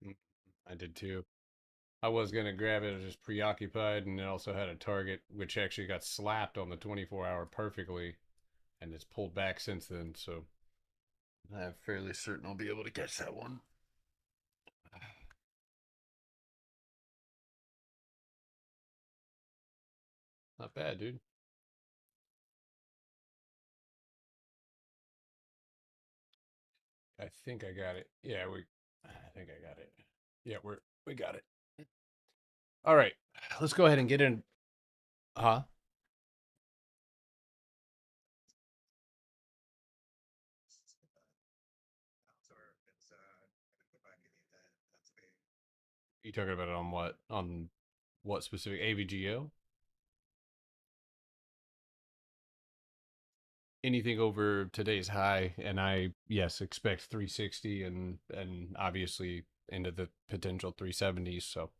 Mm, I did too. I was gonna grab it, I was just preoccupied, and it also had a target which actually got slapped on the 24-hour perfectly, and it's pulled back since then. So I'm fairly certain I'll be able to catch that one. Not bad, dude. I think I got it. Yeah, I think I got it. Yeah, we got it. All right, let's go ahead and get in. Huh? You talking about it on what? On what specific AVGO? Anything over today's high, and I yes expect 360 and obviously into the potential 370s. So,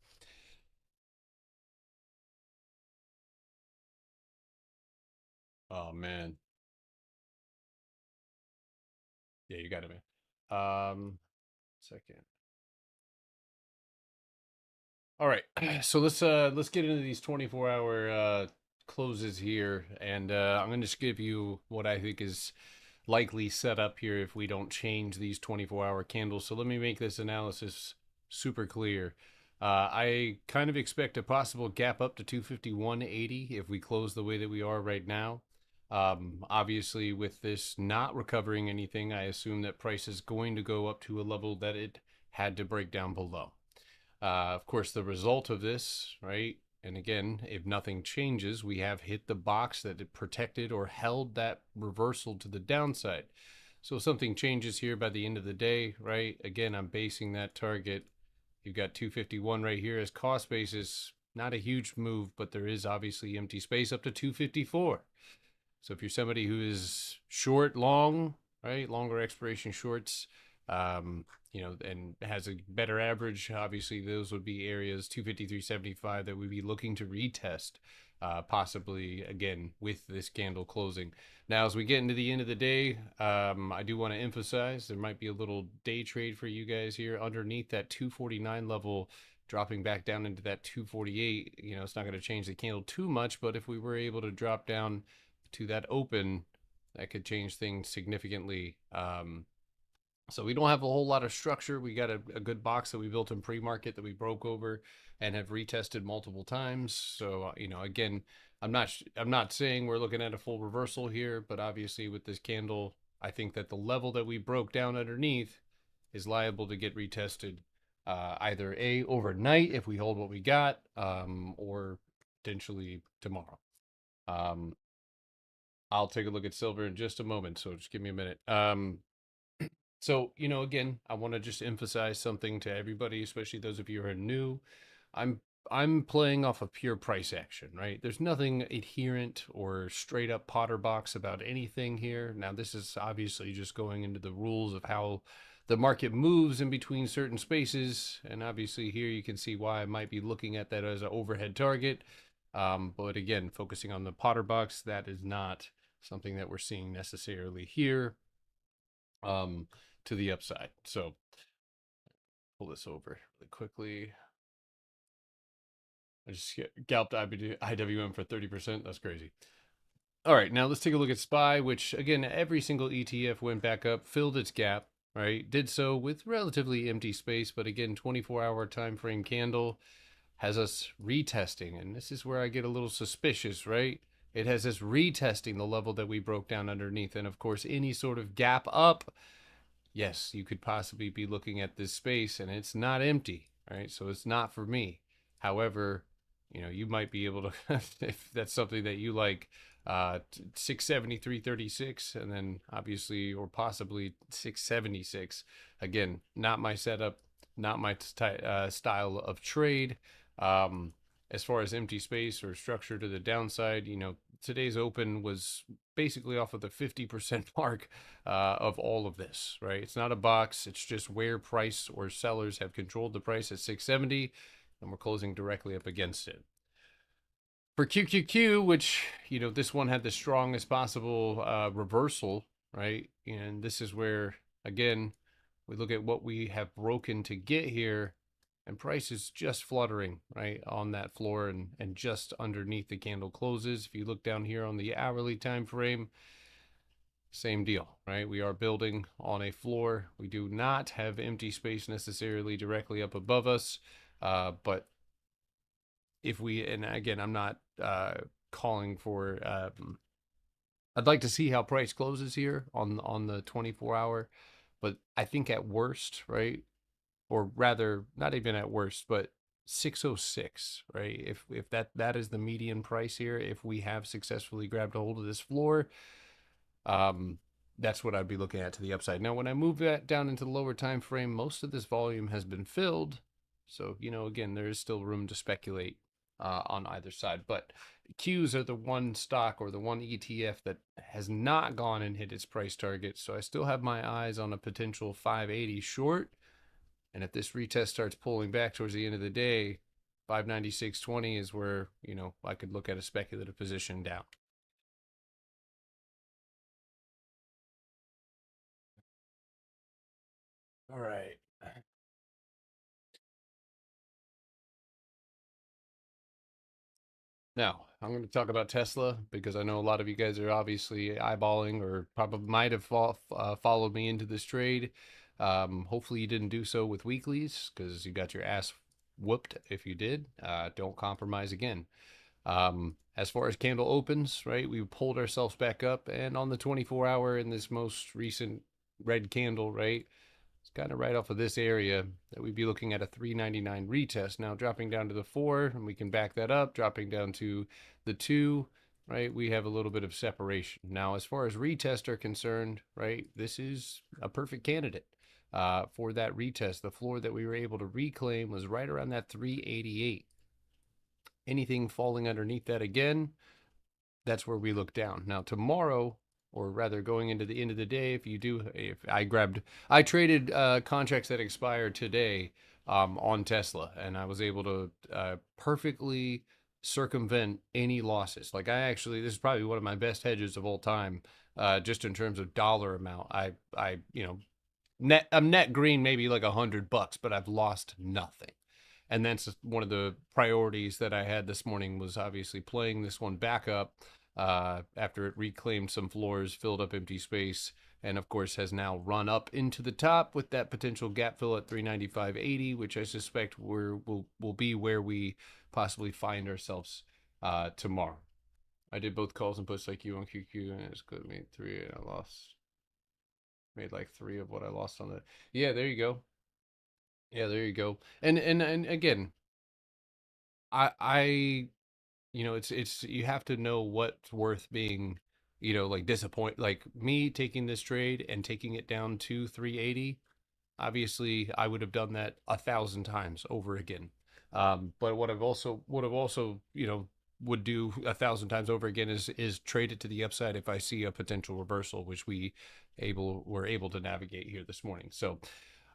oh man, yeah, you got it, man. Second. All right, so let's get into these 24-hour closes here, and I'm gonna just give you what I think is likely set up here if we don't change these 24-hour candles. So let me make this analysis super clear. I kind of expect a possible gap up to 251.80 if we close the way that we are right now. Obviously, with this not recovering anything, I assume that price is going to go up to a level that it had to break down below. Of course, the result of this, right? And again, if nothing changes, we have hit the box that it protected or held that reversal to the downside. So if something changes here by the end of the day, right? Again, I'm basing that target. You've got 251 right here as cost basis. Not a huge move, but there is obviously empty space up to 254. So if you're somebody who is short, long, right, longer expiration shorts, and has a better average, obviously those would be areas 253.75 that we'd be looking to retest, possibly again with this candle closing. Now, as we get into the end of the day, I do want to emphasize there might be a little day trade for you guys here underneath that 249 level. Dropping back down into that 248, it's not going to change the candle too much, but if we were able to drop down to that open, that could change things significantly. So we don't have a whole lot of structure. We got a good box that we built in pre-market that we broke over and have retested multiple times. So again, I'm not saying we're looking at a full reversal here, but obviously with this candle, I think that the level that we broke down underneath is liable to get retested, either a overnight if we hold what we got, or potentially tomorrow. Um, I'll take a look at silver in just a moment, so just give me a minute. So again, I want to just emphasize something to everybody, especially those of you who are new. I'm I'm playing off of pure price action, right? There's nothing adherent or straight up Potter box about anything here. Now, this is obviously just going into the rules of how the market moves in between certain spaces, and obviously here you can see why I might be looking at that as an overhead target. But again, focusing on the Potter box, that is not something that we're seeing necessarily here, um, to the upside. So pull this over really quickly. I just galloped IWM for 30%. That's crazy. All right, now let's take a look at SPY, which again, every single ETF went back up, filled its gap, right? Did so with relatively empty space, but again, 24-hour time frame candle has us retesting, and this is where I get a little suspicious, right? It has us retesting the level that we broke down underneath, and of course, any sort of gap up, yes, you could possibly be looking at this space, and it's not empty, right? So it's not for me. However, you might be able to, if that's something that you like, 673.36, and then obviously, or possibly 676. Again, not my setup, not my style of trade. Um, as far as empty space or structure to the downside, today's open was basically off of the 50% mark, of all of this, right? It's not a box, it's just where price or sellers have controlled the price at 670, and we're closing directly up against it. For QQQ, which, this one had the strongest possible reversal, right? And this is where, again, We look at what we have broken to get here, and price is just fluttering right on that floor and just underneath the candle closes. If you look down here on the hourly time frame, same deal, right? We are building on a floor. We do not have empty space necessarily directly up above us, but if we, and again, I'm not calling for, I'd like to see how price closes here on the 24 hour, but I think at worst, right? Or rather, not even at worst, but 606, right? If that is the median price here, if we have successfully grabbed a hold of this floor, um, that's what I'd be looking at to the upside. Now, when I move that down into the lower time frame, most of this volume has been filled. So, again, there is still room to speculate on either side. But Qs are the one stock or the one ETF that has not gone and hit its price target. So I still have my eyes on a potential 580 short. And if this retest starts pulling back towards the end of the day, 596.20 is where, I could look at a speculative position down. All right. Now, I'm going to talk about Tesla because I know a lot of you guys are obviously eyeballing or probably might have followed me into this trade. Hopefully, you didn't do so with weeklies because you got your ass whooped if you did. Don't compromise again. As far as candle opens, right, we pulled ourselves back up, and on the 24 hour in this most recent red candle, right, it's kind of right off of this area that we'd be looking at a 399 retest. Now dropping down to the 4, and we can back that up, dropping down to the 2, right, we have a little bit of separation. Now, as far as retest are concerned, right, this is a perfect candidate for that retest. The floor that we were able to reclaim was right around that 388. Anything falling underneath that again, that's where we look down. Now tomorrow, or rather going into the end of the day, if I traded contracts that expired today on Tesla, and I was able to perfectly circumvent any losses. Like this is probably one of my best hedges of all time, just in terms of dollar amount. I'm net green maybe like $100, but I've lost nothing. And that's one of the priorities that I had this morning was obviously playing this one back up after it reclaimed some floors, filled up empty space, and of course has now run up into the top with that potential gap fill at 395.80, which I suspect will be where we possibly find ourselves tomorrow. I did both calls and puts like you on QQ, and it's good. Made 3, and I lost. Made like 3 of what I lost on the. Yeah, there you go. Yeah, there you go. And again, I it's you have to know what's worth being, like disappoint like me taking this trade and taking it down to 380. Obviously, I would have done that 1,000 times over again. But what I've also would do 1,000 times over again is trade it to the upside if I see a potential reversal, which were able to navigate here this morning. So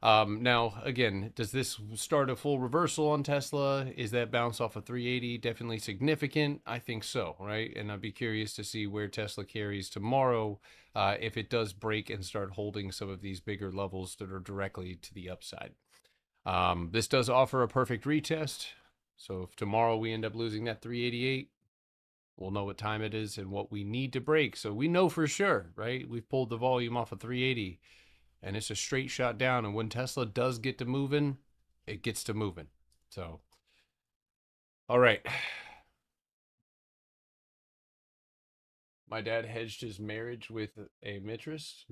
now, again, does this start a full reversal on Tesla? Is that bounce off of 380 definitely significant? I think so, right? And I'd be curious to see where Tesla carries tomorrow if it does break and start holding some of these bigger levels that are directly to the upside. This does offer a perfect retest. So if tomorrow we end up losing that 388, we'll know what time it is and what we need to break. So we know for sure, right? We've pulled the volume off of 380 and it's a straight shot down. And when Tesla does get to moving, it gets to moving. So, all right. My dad hedged his marriage with a mistress.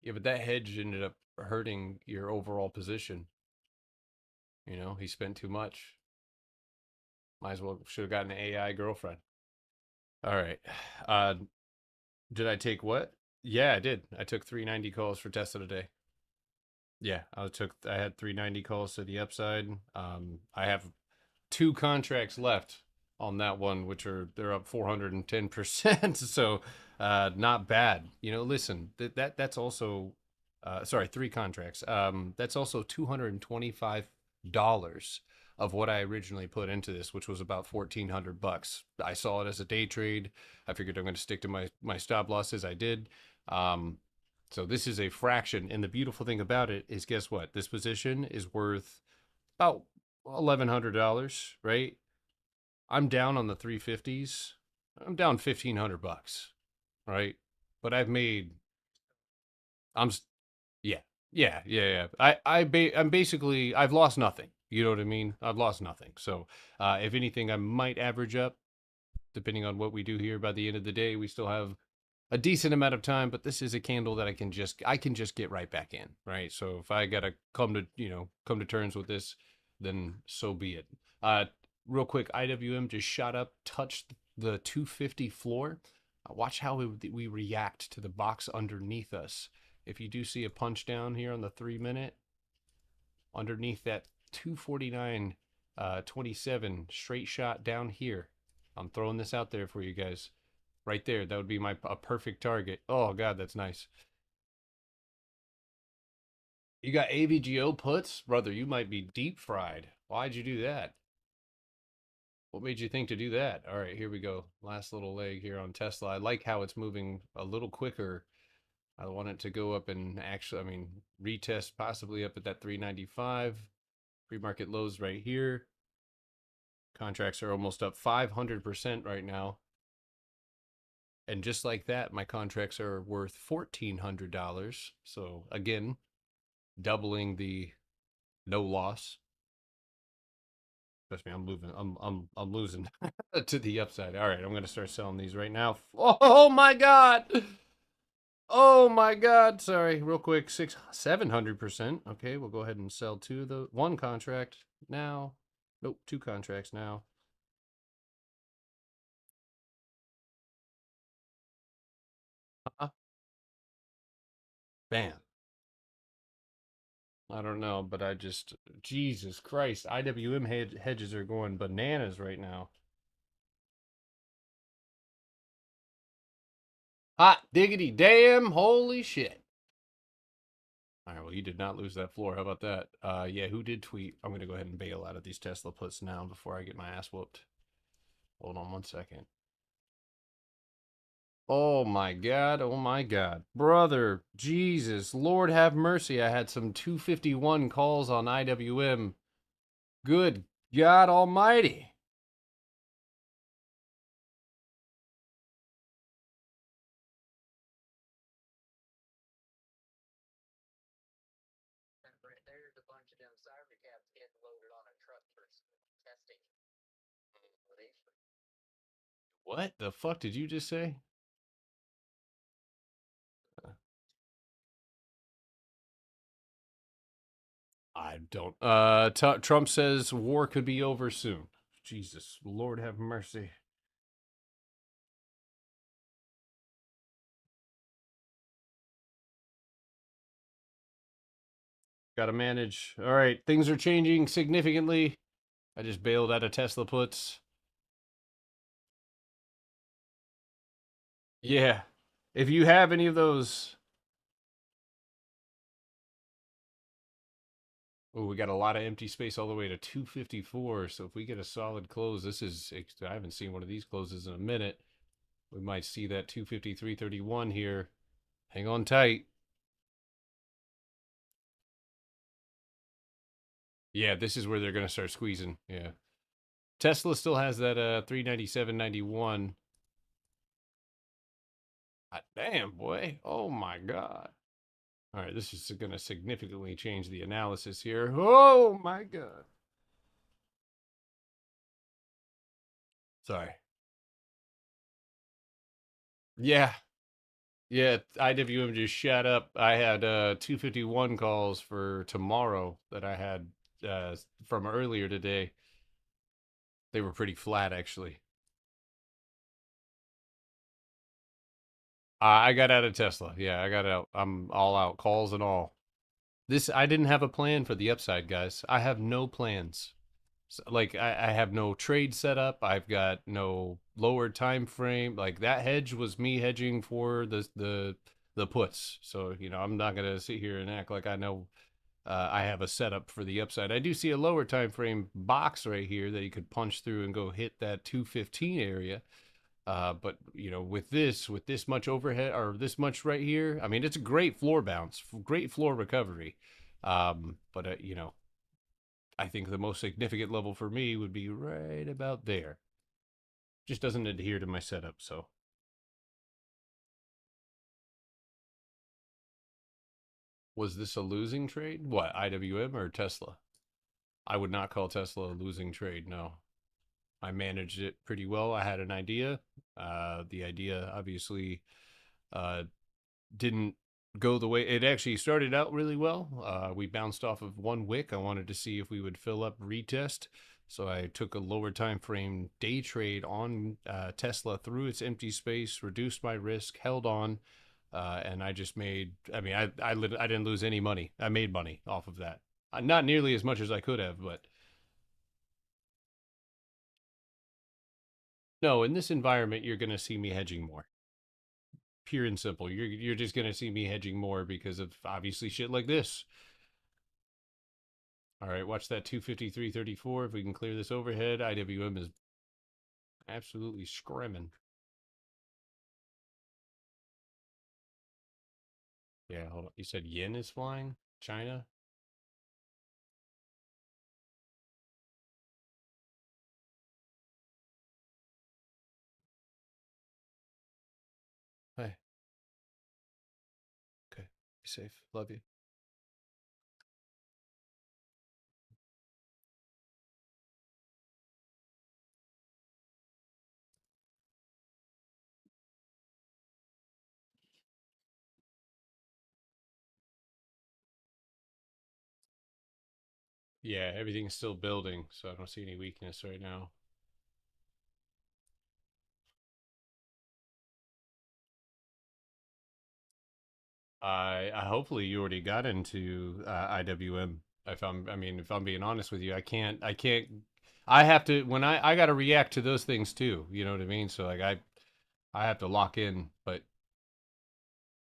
Yeah, but that hedge ended up hurting your overall position. He spent too much. Might as well should have gotten an AI girlfriend. All right. Uh, did I take what? Yeah, I did. I took 390 calls for Tesla today. Yeah, I had 390 calls to the upside. I have 2 contracts left on that one, which they're up 410%. So not bad. Listen, that's also sorry, 3 contracts. That's also $225 of what I originally put into this, which was about $1,400. I saw it as a day trade. I figured I'm going to stick to my stop losses. I did. So this is a fraction. And the beautiful thing about it is, guess what? This position is worth about $1,100, right? I'm down on the 350s. I'm down 1,500 bucks, right? But I've made, I'm, yeah, yeah. I'm basically, I've lost nothing. You know what I mean? I've lost nothing. So, if anything, I might average up, depending on what we do here. By the end of the day, we still have a decent amount of time, but this is a candle that I can just get right back in, right? So if I gotta come to terms with this, then so be it. Uh, Real quick, IWM just shot up, touched the 250 floor. Watch how we react to the box underneath us. If you do see a punch down here on the 3 minute, underneath that 249 27 straight shot down here. I'm throwing this out there for you guys. Right there, that would be a perfect target. Oh god, that's nice. You got AVGO puts? Brother, you might be deep fried. Why'd you do that? What made you think to do that? All right, here we go. Last little leg here on Tesla. I like how it's moving a little quicker. I want it to go up and actually, I mean, retest possibly up at that 395. Pre-market lows right here. Contracts are almost up 500% right now. And just like that, my contracts are worth $1,400. So again, doubling the no loss. Trust me, I'm losing to the upside. All right, I'm gonna start selling these right now. Oh my god! Oh my god! Sorry, real quick, 700%. Okay, we'll go ahead and sell one contract now. Nope, two contracts now. Bam. I don't know, but Jesus Christ, IWM hedges are going bananas right now. Hot diggity damn, holy shit. All right, well, you did not lose that floor. How about that? Yeah, who did tweet? I'm going to go ahead and bail out of these Tesla puts now before I get my ass whooped. Hold on 1 second. Oh my God. Oh my God. Brother, Jesus, Lord have mercy. I had some 251 calls on IWM. Good God Almighty. What the fuck did you just say? I don't. Trump says war could be over soon. Jesus, Lord have mercy. Got to manage. All right, things are changing significantly. I just bailed out of Tesla puts. Yeah. If you have any of those. Oh, we got a lot of empty space all the way to 254. So if we get a solid close, I haven't seen one of these closes in a minute. We might see that 253.31 here. Hang on tight. Yeah, this is where they're going to start squeezing. Yeah. Tesla still has that 397.91. Damn, boy. Oh my God. All right, this is going to significantly change the analysis here. Oh my God. Sorry. Yeah. Yeah, IWM just shut up. I had 251 calls for tomorrow that I had from earlier today. They were pretty flat actually. I got out of Tesla. Yeah, I got out. I'm all out, calls and all. I didn't have a plan for the upside, guys. I have no plans. So, like I have no trade set up. I've got no lower time frame. Like that hedge was me hedging for the puts. So I'm not gonna sit here and act like I know I have a setup for the upside. I do see a lower time frame box right here that you could punch through and go hit that 215 area. But with this much overhead or this much right here, I mean, it's a great floor bounce, great floor recovery. But I think the most significant level for me would be right about there. Just doesn't adhere to my setup. So was this a losing trade? What, IWM or Tesla? I would not call Tesla a losing trade. No, I managed it pretty well. I had an idea. The idea obviously uh, didn't go the way it actually started out really well. We bounced off of one wick. I wanted to see if we would fill up retest. So I took a lower time frame day trade on Tesla through its empty space, reduced my risk, held on, and I just made. I mean, I didn't lose any money. I made money off of that. Not nearly as much as I could have, but no. In this environment, you're going to see me hedging more. Pure and simple. You're just going to see me hedging more because of obviously shit like this. All right, watch that 253.34. If we can clear this overhead, IWM is absolutely screaming. Yeah, hold on. You said yen is flying? China? Hey, okay. Be safe. Love you. Yeah, everything's still building, so I don't see any weakness right now. I hopefully you already got into IWM. If I'm being honest with you, I have to when I got to react to those things too. You know what I mean? So like I have to lock in, but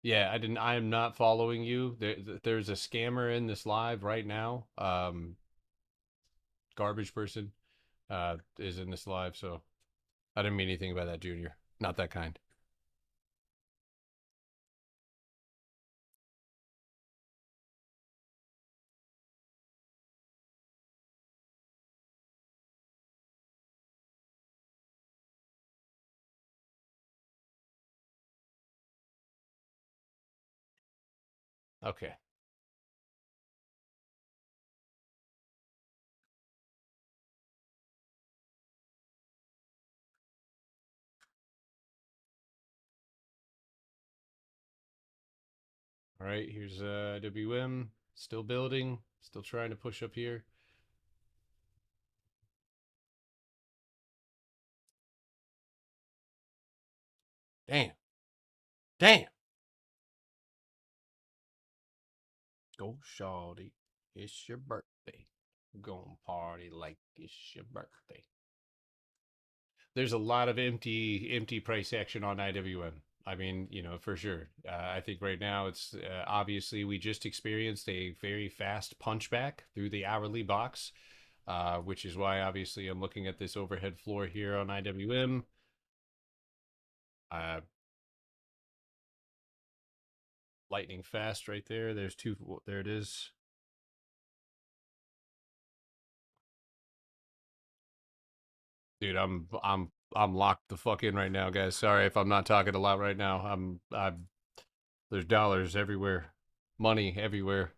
yeah, I didn't. I am not following you. There's a scammer in this live right now. Garbage person is in this live, so I didn't mean anything by that, Junior. Not that kind. Okay. All right. Here's WM. Still building. Still trying to push up here. Damn. Damn. Go, shawty. It's your birthday. Gonna party like it's your birthday. There's a lot of empty price action on IWM. I mean, for sure. I think right now it's obviously we just experienced a very fast punchback through the hourly box, which is why obviously I'm looking at this overhead floor here on IWM. Uh, lightning fast right there. There's two. There it is. Dude, I'm locked the fuck in right now, guys. Sorry if I'm not talking a lot right now. I'm there's dollars everywhere, money everywhere.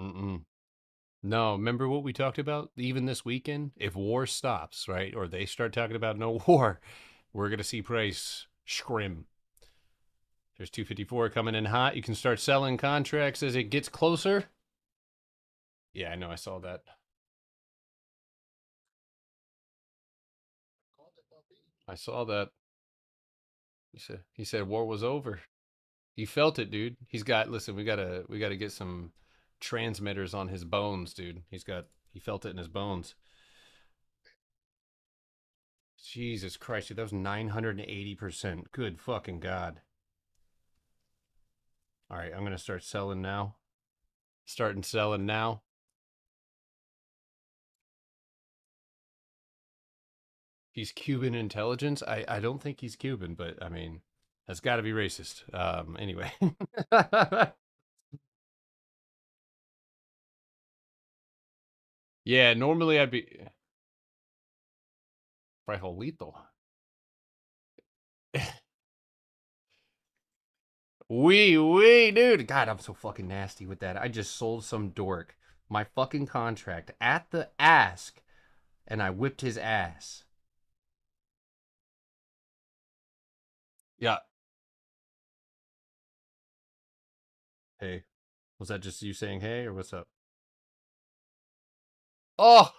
Mm-mm. No, remember what we talked about even this weekend? If war stops, right, or they start talking about no war, we're gonna see price scrim. There's 254 coming in hot. You can start selling contracts as it gets closer. Yeah, I know. I saw that. I saw that. He said war was over. He felt it, dude. He's got. Listen, we gotta get some transmitters on his bones, dude. He felt it in his bones. Jesus Christ, dude, that was 980%. Good fucking god. All right, I'm gonna start selling now. Starting selling now. He's Cuban intelligence. I don't think he's Cuban, but I mean, that's got to be racist. Anyway. Yeah, normally I'd be frijolito. Wee, dude. God, I'm so fucking nasty with that. I just sold some dork my fucking contract at the ask, and I whipped his ass. Yeah. Hey, was that just you saying hey, or what's up? Oh,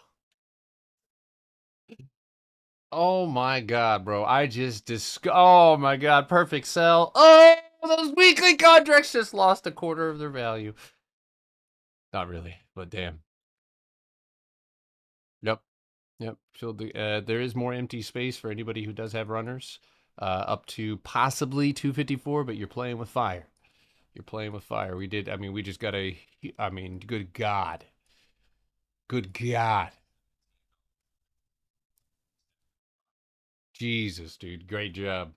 oh my god, bro. I just oh my god, perfect sell. Oh, those weekly contracts just lost a quarter of their value. Not really, but damn. Yep. Yep. So there is more empty space for anybody who does have runners, up to possibly 254, but you're playing with fire. You're playing with fire. We did. I mean, we just got a. I mean, good God. Good God. Jesus, dude. Great job.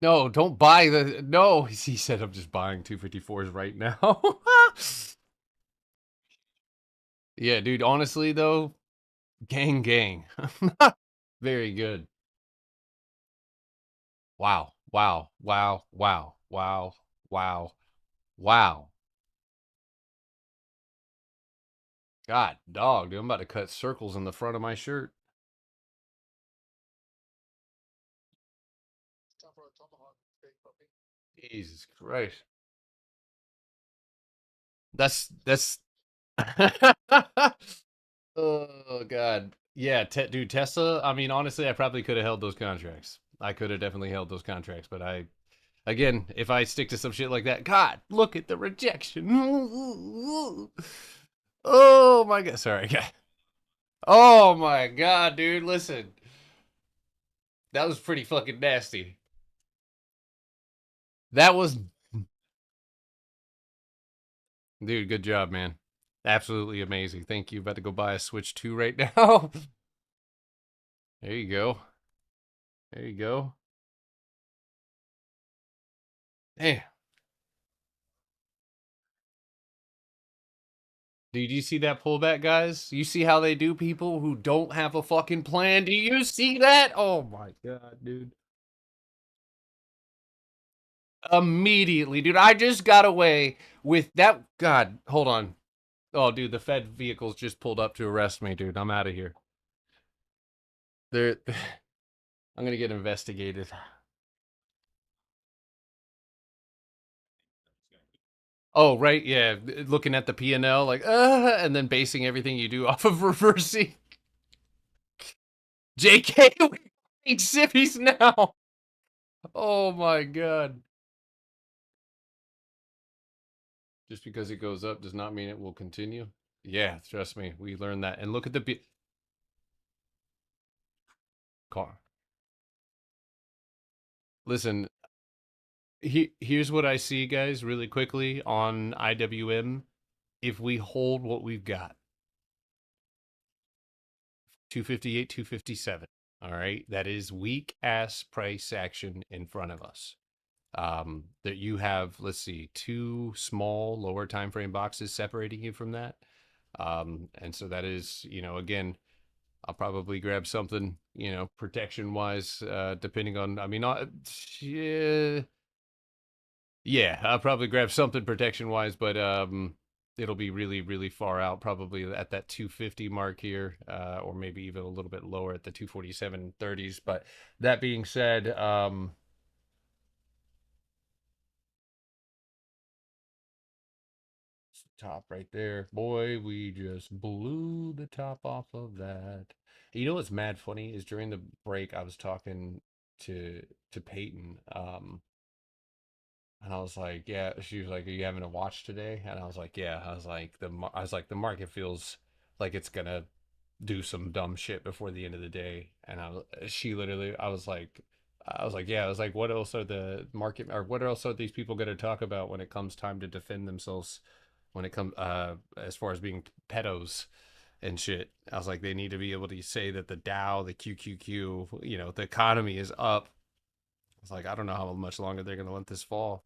No, don't buy the. No, he said I'm just buying 254s right now. Yeah, dude. Honestly, though, gang. Very good. Wow. Wow. Wow. Wow. Wow. Wow. Wow. God, dog, dude. I'm about to cut circles in the front of my shirt. Jesus Christ. That's Oh god. Yeah, dude, Tesla, I mean honestly, I probably could have held those contracts. I could have definitely held those contracts, but I again, if I stick to some shit like that, god, look at the rejection. Oh my god. Sorry, guy. Oh my god, dude, listen. That was pretty fucking nasty. That was Dude, good job, man. Absolutely amazing. Thank you. About to go buy a Switch 2 right now. There you go. There you go. Hey, did you see that pullback, guys? You see how they do people who don't have a fucking plan? Do you see that? Oh my god, dude. Immediately, dude. I just got away with that. God, hold on. Oh, dude, the Fed vehicles just pulled up to arrest me, dude. I'm out of here. They're I'm gonna get investigated. Oh, right, yeah. Looking at the P&L, like, and then basing everything you do off of reversing. JK, we need civvies now. Oh my god. Just because it goes up does not mean it will continue. Yeah, trust me, we learned that. And look at the car. Listen, here's what I see, guys, really quickly on IWM. If we hold what we've got, 258, 257. All right, that is weak ass price action in front of us. That you have, let's see, two small lower time frame boxes separating you from that. And so that is, again, I'll probably grab something, protection wise, depending on, I mean, yeah, yeah, I'll probably grab something protection wise, but it'll be really, really far out, probably at that 250 mark here, or maybe even a little bit lower at the 247.30s. But that being said, top right there. Boy, we just blew the top off of that. You know what's mad funny is during the break I was talking to Peyton, and I was like, yeah, she was like, "Are you having a watch today?" And I was like, "Yeah." I was like, the market feels like it's gonna do some dumb shit before the end of the day. And she literally, I was like, yeah, I was like, what else are the market or what else are these people going to talk about when it comes time to defend themselves? When it comes, as far as being pedos and shit, I was like, they need to be able to say that the Dow, the QQQ, the economy is up. I was like, I don't know how much longer they're going to let this fall.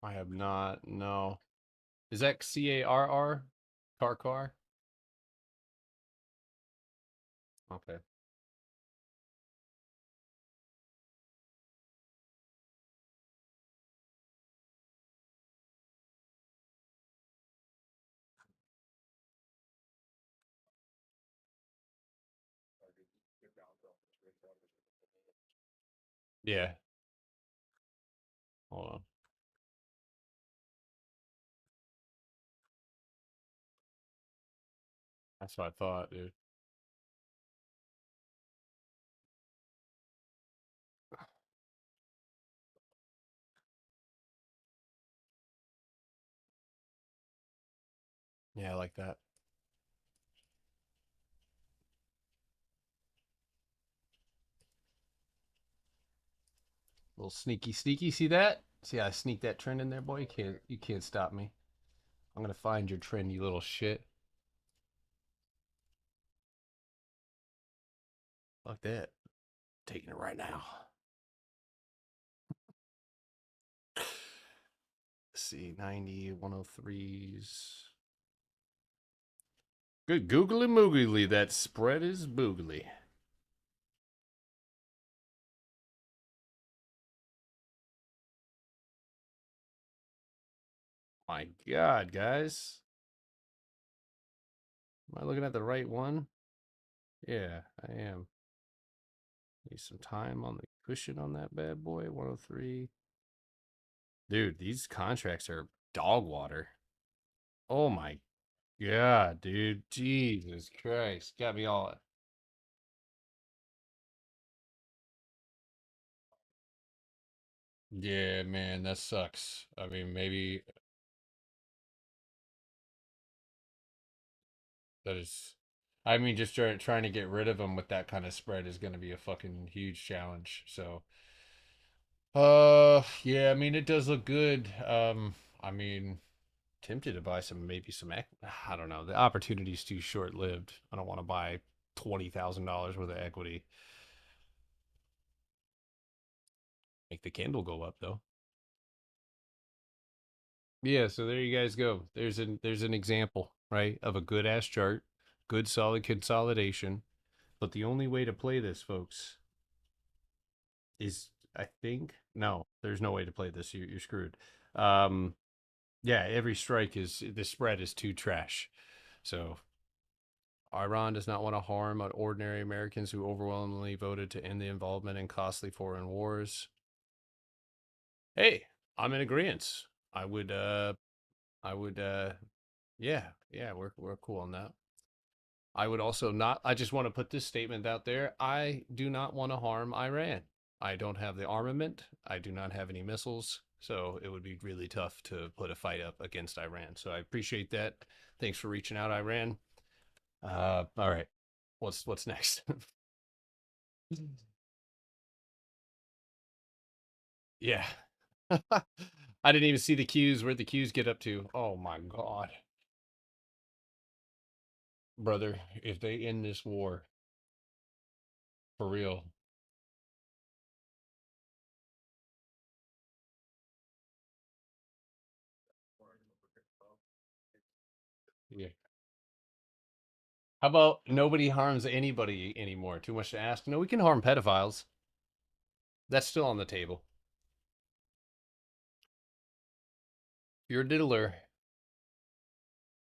I have not. No. Is that CARR? Car? Okay. Yeah. Hold on. That's what I thought, dude. Yeah, I like that. Little sneaky, sneaky. See that? See how I sneak that trend in there, boy? You can't stop me. I'm gonna find your trend, you little shit. Fuck that. Taking it right now. Let's see, 90, 103s. Good googly moogly. That spread is boogly. My God, guys. Am I looking at the right one? Yeah, I am. Need some time on the cushion on that bad boy. 103. Dude, these contracts are dog water. Oh my God, dude. Jesus Christ. Got me all. Yeah, man, that sucks. I mean, maybe that is. I mean, just trying to get rid of them with that kind of spread is going to be a fucking huge challenge. So, yeah, I mean, it does look good. I mean, tempted to buy maybe some. I don't know. The opportunity's too short-lived. I don't want to buy $20,000 worth of equity. Make the candle go up though. Yeah, so there you guys go. There's an example, right, of a good ass chart, good solid consolidation. But the only way to play this, folks, is I think no, there's no way to play this. You're screwed. Um, yeah, every strike is the spread is too trash. So Iran does not want to harm ordinary Americans who overwhelmingly voted to end the involvement in costly foreign wars. Hey, I'm in agreement. I would I would yeah, yeah, we're cool on that. I would also not I just want to put this statement out there. I do not want to harm Iran. I don't have the armament. I do not have any missiles. So it would be really tough to put a fight up against Iran. So I appreciate that. Thanks for reaching out, Iran. All right. What's next? Yeah. I didn't even see the cues. Where'd the cues get up to? Oh my God. Brother, if they end this war for real. Yeah. How about nobody harms anybody anymore? Too much to ask? No, we can harm pedophiles. That's still on the table. If you're a diddler,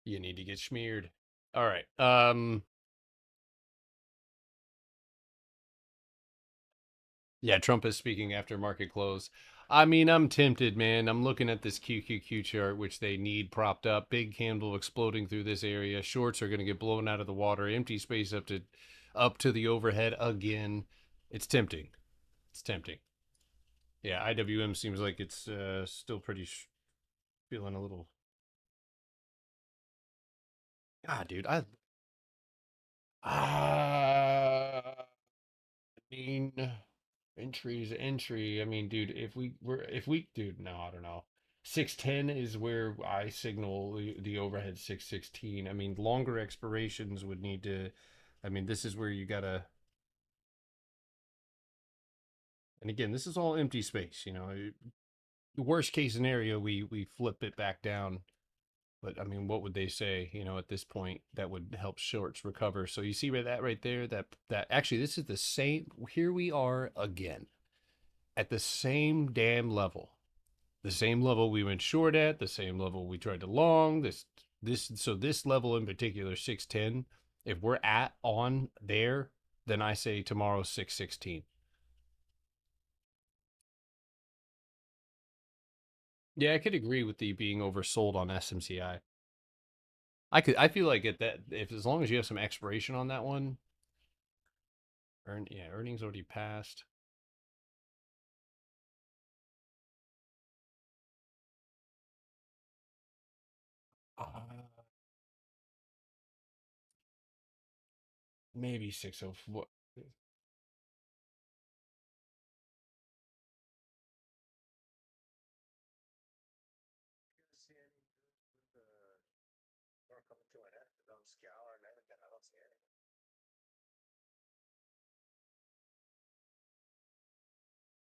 you need to get smeared. All right. Yeah, Trump is speaking after market close. I mean, I'm tempted, man. I'm looking at this QQQ chart, which they need propped up. Big candle exploding through this area. Shorts are going to get blown out of the water. Empty space up to the overhead again. It's tempting. It's tempting. Yeah, IWM seems like it's still pretty feeling a little. God, dude, I mean, entry. I mean, dude, if we, dude, no, I don't know. 610 is where I signal the overhead 616. I mean, longer expirations would need to. I mean, this is where you gotta. And again, this is all empty space. The worst case scenario, we flip it back down. But I mean, what would they say? At this point, that would help shorts recover. So you see where that right there. That actually, this is the same. Here we are again at the same damn level. The same level we went short at, the same level we tried to long. This level in particular, 610. If we're at on there, then I say tomorrow 616. Yeah, I could agree with the being oversold on SMCI. I feel like at that if as long as you have some expiration on that one, earnings already passed. Uh, maybe 604.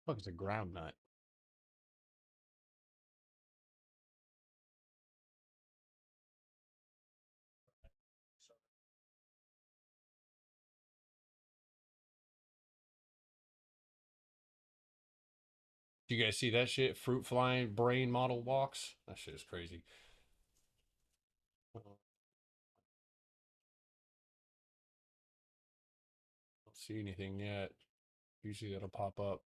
Fuck, it's a ground nut. Do you guys see that shit? Fruit flying brain model walks. That shit is crazy. Don't see anything yet. Usually that'll pop up.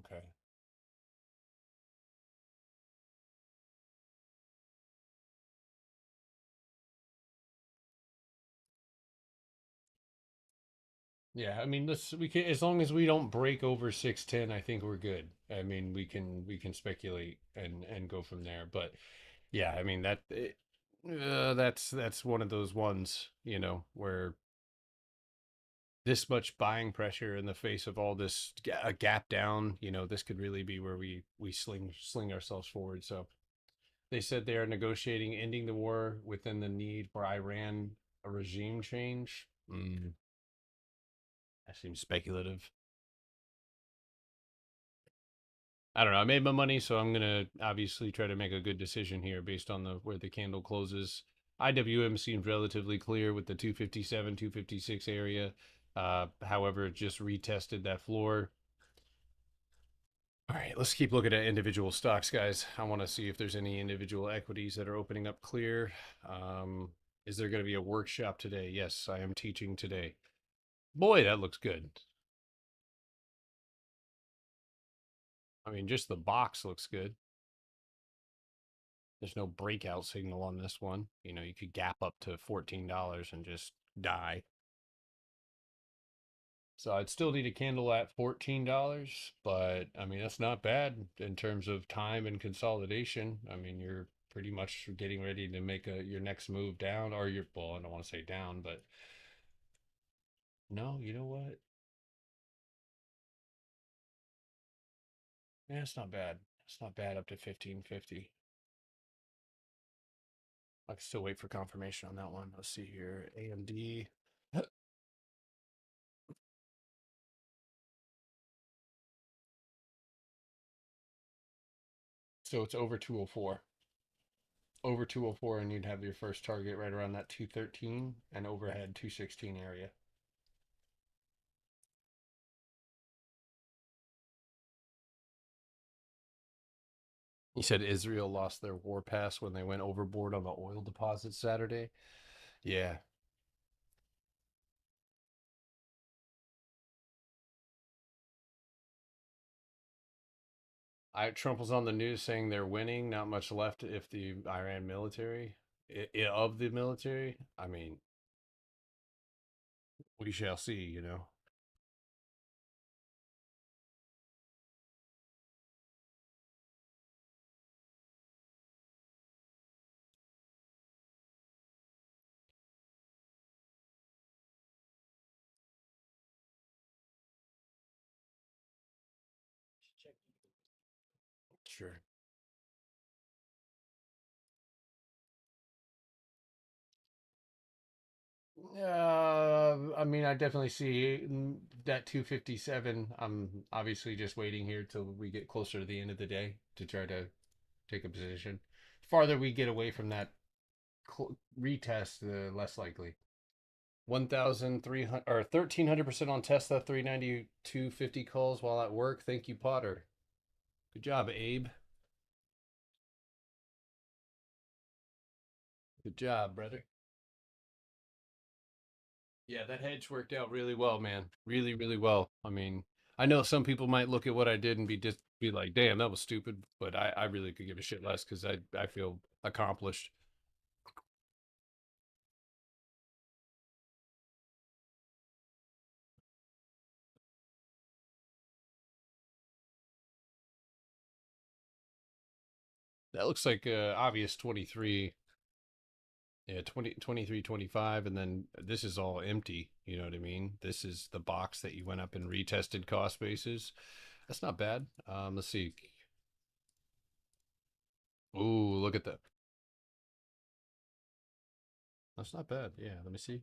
Okay. Yeah, I mean, we can as long as we don't break over 610, I think we're good. I mean, we can speculate and go from there. But yeah, I mean that's one of those ones, where this much buying pressure in the face of all this a gap down, this could really be where we sling ourselves forward. So they said they are negotiating ending the war within the need for Iran a regime change. That seems speculative. I don't know. I made my money, so I'm gonna obviously try to make a good decision here based on the where the candle closes. IWM seems relatively clear with the 257, 256 area. However, it just retested that floor. All right, let's keep looking at individual stocks, guys. I want to see if there's any individual equities that are opening up clear. Is there going to be a workshop today? Yes, I am teaching today. Boy, that looks good. I mean, just the box looks good. There's no breakout signal on this one. You could gap up to $14 and just die. So I'd still need a candle at $14, but I mean, that's not bad in terms of time and consolidation. I mean, you're pretty much getting ready to make your next move down or well, I don't want to say down, but no, you know what? Yeah, it's not bad. It's not bad up to 1550. I can still wait for confirmation on that one. Let's see here. AMD. So it's over 204. Over 204, and you'd have your first target right around that 213 and overhead 216 area. You said Israel lost their war pass when they went overboard on the oil deposits Saturday. Yeah. Trump was on the news saying they're winning, not much left if the Iran military, of the military. I mean, we shall see, you know. Sure. I mean, I definitely see that 257. I'm obviously just waiting here till we get closer to the end of the day to try to take a position. Farther we get away from that retest, the less likely. 1,300 or 1,300% on Tesla, 392.50 calls while at work. Thank you, Potter. Good job, Abe. Good job, brother. Yeah, that hedge worked out really well, man. Really, really well. I mean, I know some people might look at what I did and just be like, "Damn, that was stupid," but I really could give a shit less because I feel accomplished. That looks like obvious 23. Yeah, 20 23 25, and then this is all empty. You know what I mean? This is the box that you went up and retested cost bases. That's not bad. Let's see. Ooh, look at that. That's not bad. Yeah, let me see.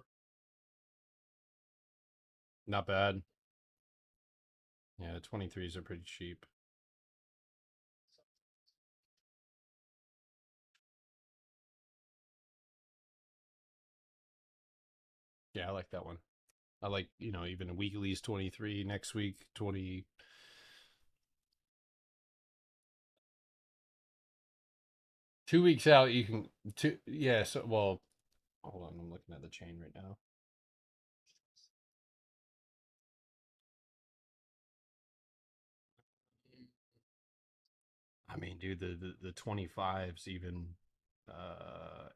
Not bad. Yeah, the 23s are pretty cheap. Yeah, I like that one. I like, even weekly's 23, next week 20. 2 weeks out you can two yeah, so well, hold on, I'm looking at the chain right now. I mean, dude, the 25s even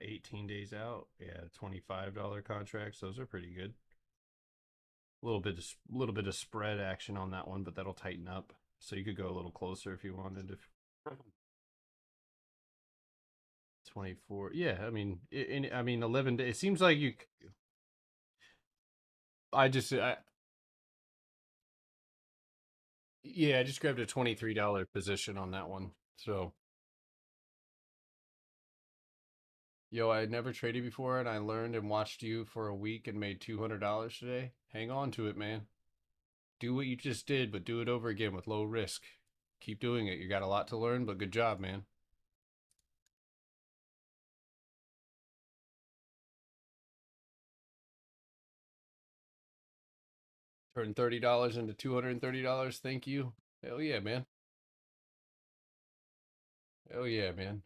18 days out. Yeah, $25 contracts, those are pretty good. A little bit of spread action on that one, but that'll tighten up. So you could go a little closer if you wanted to. 24. Yeah, I mean, I mean 11 days. It seems like I just yeah, I just grabbed a $23 position on that one. So, yo, I had never traded before and I learned and watched you for a week and made $200 today. Hang on to it, man. Do what you just did, but do it over again with low risk. Keep doing it. You got a lot to learn, but good job, man. Turn $30 into $230. Thank you. Hell yeah, man. Hell yeah, man.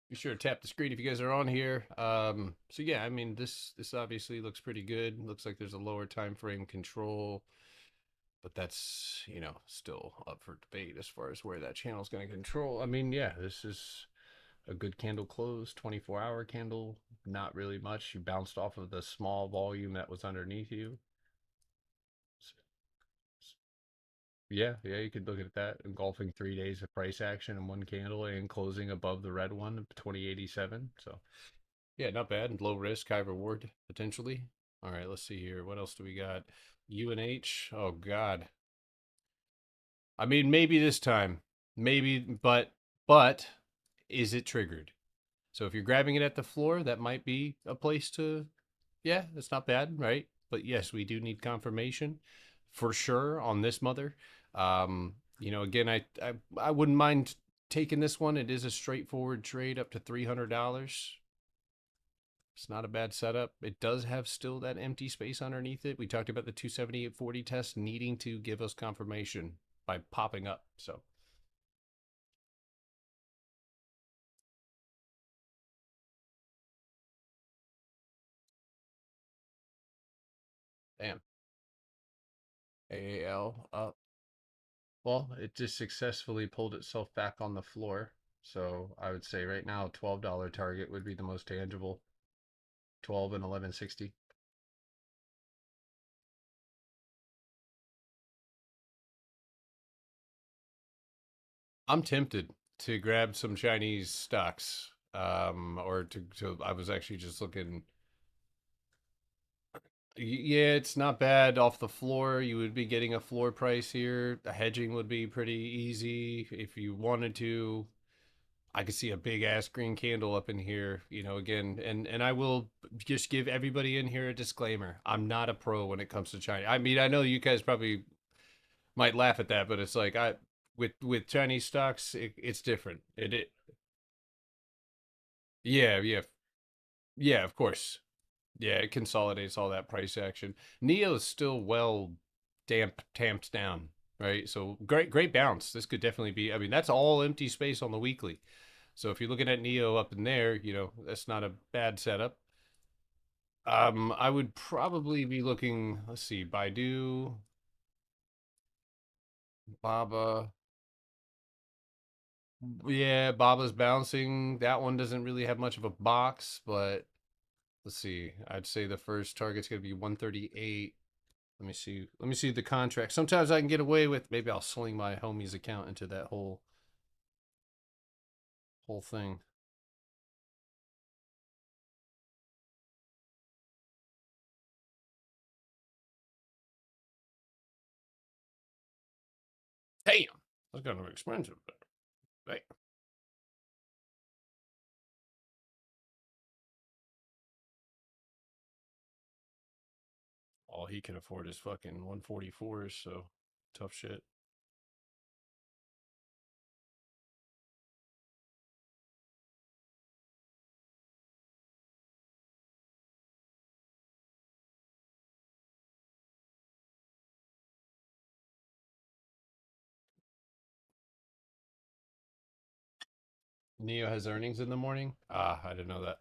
Be sure to tap the screen if you guys are on here. So yeah, I mean this obviously looks pretty good. Looks like there's a lower time frame control, but that's still up for debate as far as where that channel is going to control. I mean, yeah, this is a good candle close, 24-hour candle. Not really much. You bounced off of the small volume that was underneath you. Yeah, yeah, you could look at that. Engulfing 3 days of price action in one candle and closing above the red one, 2087. So yeah, not bad. Low risk, high reward potentially. All right, let's see here. What else do we got? UNH. Oh God. I mean, maybe this time. Maybe, but is it triggered? So if you're grabbing it at the floor, that might be a place to, yeah, that's not bad, right? But yes, we do need confirmation for sure on this mother. Again, I wouldn't mind taking this one. It is a straightforward trade up to $300. It's not a bad setup. It does have still that empty space underneath it. We talked about the 278.40 test needing to give us confirmation by popping up. So, damn. AAL up. Well, it just successfully pulled itself back on the floor. So I would say right now, $12 target would be the most tangible. 12 and 1160. I'm tempted to grab some Chinese stocks. Or to I was actually just looking. Yeah, it's not bad off the floor. You would be getting a floor price here. The hedging would be pretty easy if you wanted to. I could see a big ass green candle up in here, again, and I will just give everybody in here a disclaimer. I'm not a pro when it comes to China. I mean, I know you guys probably might laugh at that, but it's like with Chinese stocks, it's different. It yeah, yeah, yeah, of course. Yeah, it consolidates all that price action. Neo is still well tamped down, right? So great bounce. This could definitely be. I mean, that's all empty space on the weekly. So if you're looking at Neo up in there, that's not a bad setup. I would probably be looking. Let's see, Baidu, Baba. Yeah, Baba's bouncing. That one doesn't really have much of a box, but let's see. I'd say the first target's gonna be 138. Let me see. Let me see the contract. Sometimes I can get away with. Maybe I'll sling my homie's account into that whole thing. Damn, that's kind of expensive. But, right. All he can afford is fucking 144s. So tough shit. Neo has earnings in the morning. Ah, I didn't know that.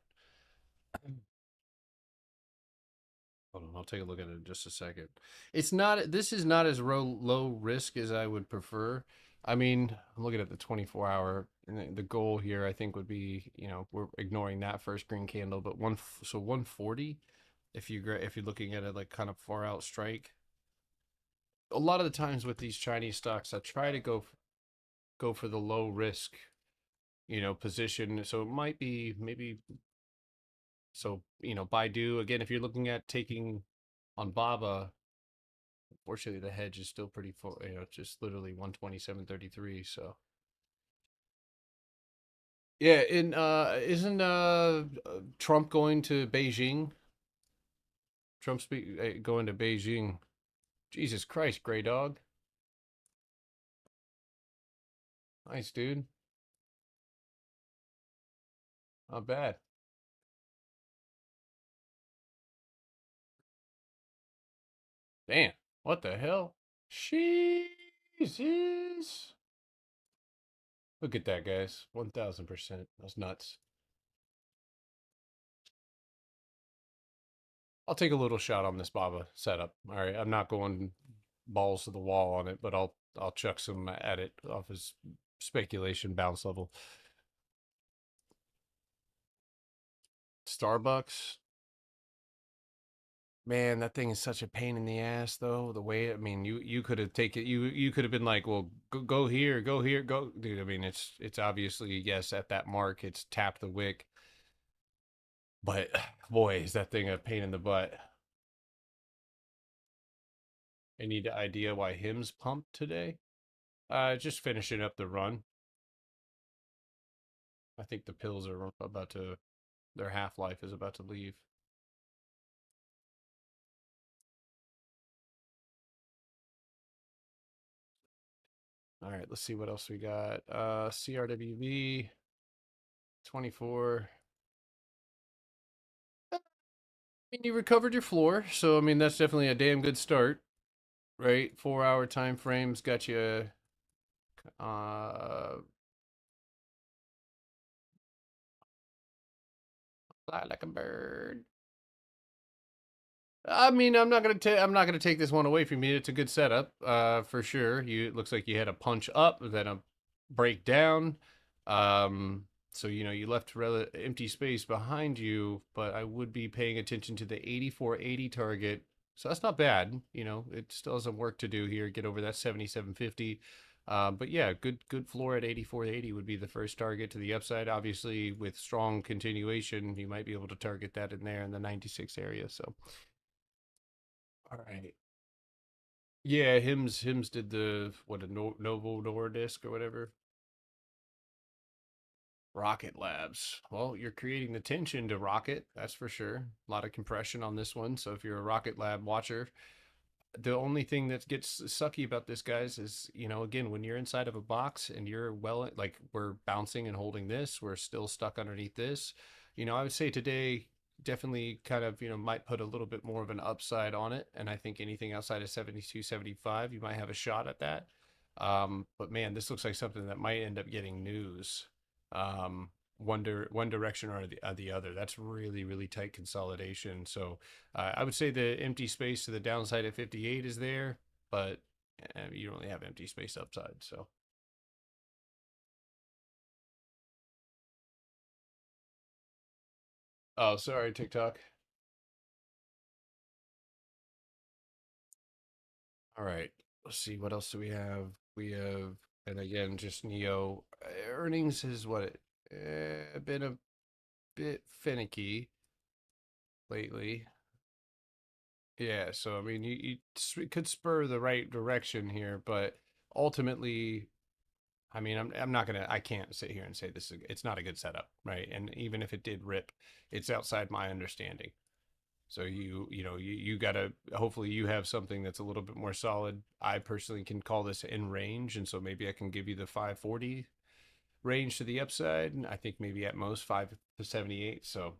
Hold on, I'll take a look at it in just a second. It's not. This is not as low risk as I would prefer. I mean, I'm looking at the 24-hour, and the goal here, I think, would be, we're ignoring that first green candle, but 140. If you're looking at it like kind of far out strike, a lot of the times with these Chinese stocks, I try to go for the low risk, position. So it might be maybe so Baidu again. If you're looking at taking on Baba, fortunately, the hedge is still pretty full. Just literally 127.33. So yeah, in isn't Trump going to Beijing? Going to Beijing. Jesus Christ, Gray Dog. Nice dude. Not bad. Damn. What the hell? Jesus. Look at that, guys. 1,000%. That's nuts. I'll take a little shot on this Baba setup. All right, I'm not going balls to the wall on it, but I'll chuck some at it off his speculation bounce level. Starbucks, man, that thing is such a pain in the ass, though. The way, I mean, you could have taken you could have been like, well, go here, go here, go, dude. I mean, it's obviously yes at that mark, it's tap the wick, but boy, is that thing a pain in the butt. Any idea why him's pumped today? Just finishing up the run. I think the pills are about to, their half life is about to leave. All right, let's see what else we got. CRWV 24. I mean, you recovered your floor, so I mean that's definitely a damn good start, right? 4 hour time frames got you uh fly like a bird. I mean, I'm not gonna take this one away from you. It's a good setup, for sure. It looks like you had a punch up, then a break down. So you left empty space behind you, but I would be paying attention to the 8480 target. So that's not bad. It still has some work to do here. Get over that 7750. But yeah, good floor at 8480 would be the first target to the upside. Obviously, with strong continuation, you might be able to target that in there in the 96 area. So. All right. Yeah, Hims did the what a Novo Nordisk or whatever. Rocket Labs. Well, you're creating the tension to Rocket, that's for sure. A lot of compression on this one. So if you're a Rocket Lab watcher, the only thing that gets sucky about this, guys, is again, when you're inside of a box and you're like we're bouncing and holding this, we're still stuck underneath this. I would say today definitely kind of might put a little bit more of an upside on it, and I think anything outside of 72, 75, you might have a shot at that. But man, this looks like something that might end up getting news. Um, one direction or the other. That's really really tight consolidation. So I would say the empty space to the downside at 58 is there, but you don't really have empty space upside. So, oh, sorry, TikTok. All right, let's see what else do we have. We have, and again, just Neo earnings is what been a bit finicky lately. Yeah, so I mean, it could spur the right direction here, but ultimately, I mean, I can't sit here and say it's not a good setup, right? And even if it did rip, it's outside my understanding. So you gotta, hopefully you have something that's a little bit more solid. I personally can call this in range, and so maybe I can give you the 540 range to the upside, and I think maybe at most 5 to 78. So, all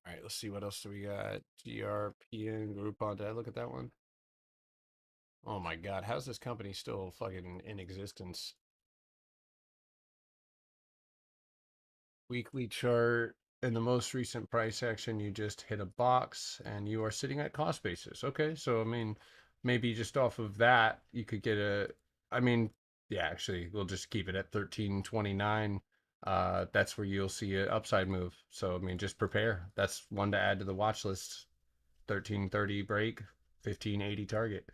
right, let's see what else do we got. GRPN Groupon. Did I look at that one? Oh my God, how's this company still fucking in existence? Weekly chart. In the most recent price action, you just hit a box and you are sitting at cost basis. Okay, so I mean, maybe just off of that, you could get I mean, yeah, actually, we'll just keep it at 1329. That's where you'll see an upside move. So I mean, just prepare. That's one to add to the watch list. 1330 break, 1580 target.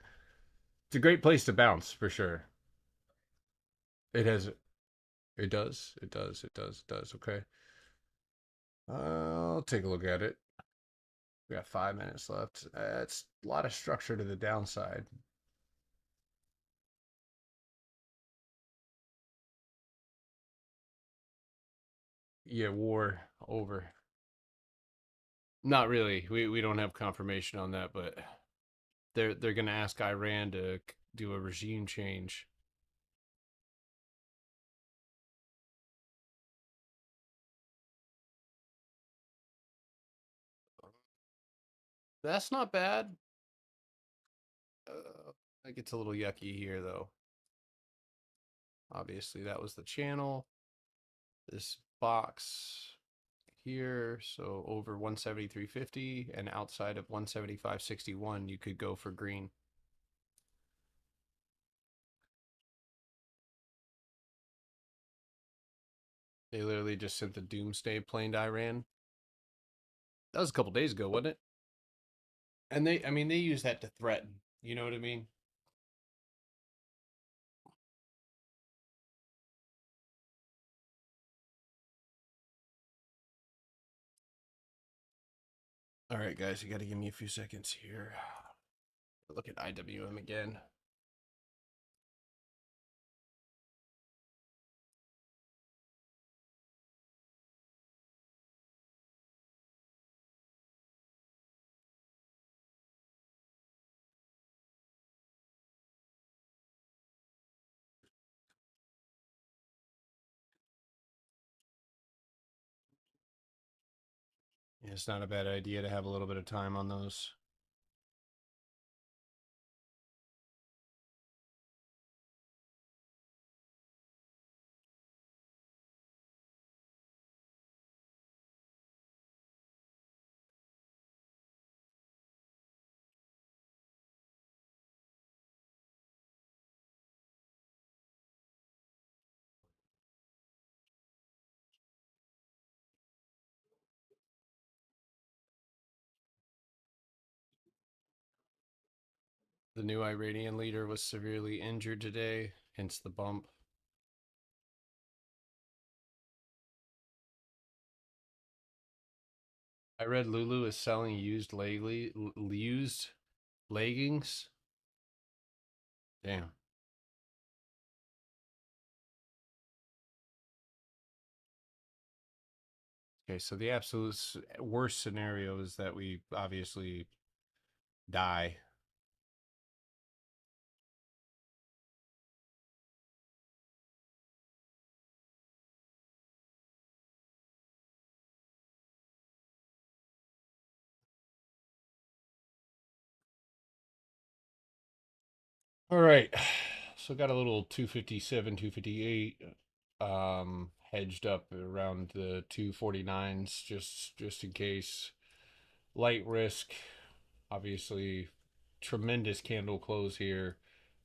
It's a great place to bounce for sure. It has, it does, it does, it does, it does. Okay. I'll take a look at it. We got 5 minutes left. It's a lot of structure to the downside. Yeah, war over. Not really. We don't have confirmation on that, but they're gonna ask Iran to do a regime change. That's not bad. It gets a little yucky here, though. Obviously, that was the channel. This box here, so over 173.50 and outside of 175.61, you could go for green. They literally just sent the doomsday plane to Iran. That was a couple days ago, wasn't it? And I mean, they use that to threaten. You know what I mean? All right, guys, you got to give me a few seconds here. Look at IWM again. Yeah, it's not a bad idea to have a little bit of time on those. The new Iranian leader was severely injured today, hence the bump. I read Lulu is selling used leggings. Damn. Okay, so the absolute worst scenario is that we obviously die. All right. So got a little 257, 258 hedged up around the 249s just in case. Light risk, obviously tremendous candle close here.